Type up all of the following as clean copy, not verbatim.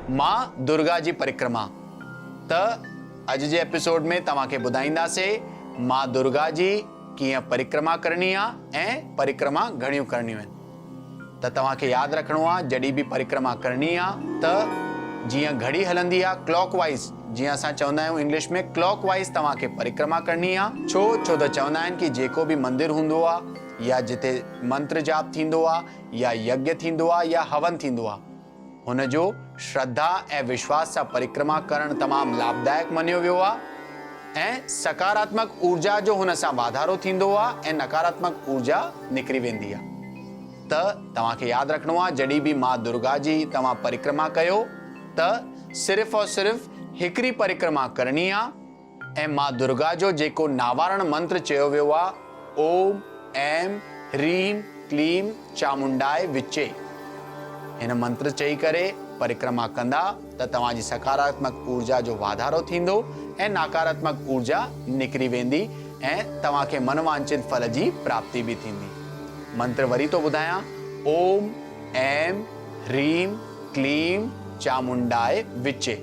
मां दुर्गा जी परिक्रमा। त अज जे एपिसोड में तव्हांखे ॿुधाईंदासीं मां दुर्गा जी कीअं परिक्रमा करणी आहे ऐं परिक्रमा घणियूं करणियूं आहिनि। त तव्हांखे यादि रखिणो आहे जॾहिं बि परिक्रमा करणी आहे त जीअं घड़ी हलंदी आहे क्लॉकवाइज़, जीअं असां चवंदा आहियूं इंग्लिश में क्लॉकवाइज़ तव्हांखे परिक्रमा करणी आहे। छो त चवंदा आहिनि कि जेको बि मंदिर हूंदो आहे या जिते मंत्र जाप थींदो आहे या यज्ञ थींदो आहे या हवन थींदो आहे, हुनजो श्रद्धा ऐं विश्वास सां परिक्रमा करणु तमामु लाभदायक मञियो वियो आहे ऐं सकारात्मक ऊर्जा जो हुन सां वाधारो थींदो आहे ऐं नकारात्मक ऊर्जा निकिरी वेंदी आहे। त तव्हांखे यादि रखिणो आहे जॾहिं बि मां दुर्गा जी तव्हां परिक्रमा कयो त सिर्फ़ु और सिर्फ़ु हिकिड़ी परिक्रमा करणी आहे ऐं मां दुर्गा जो जेको नावारण मंत्र चयो वियो आहे, ओम ऐं ह्रीं क्लीं चामुंडाय विचे, हिन मंत्र चई करे परिक्रमा कंदा त तव्हांजी सकारात्मक ऊर्जा जो वाधारो थींदो ऐं नकारात्मक ऊर्जा निकिरी वेंदी ऐं तव्हांखे मनवांछित फल जी प्राप्ति बि थींदी। मंत्र वरी तो ॿुधायां, ओम ऐं ह्रीं क्लीं चामुंडाय विचे।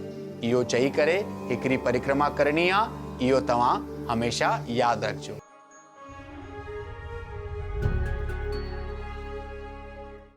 इहो चई करे हिकिड़ी परिक्रमा करणी आहे, इहो तव्हां हमेशा यादि रखिजो।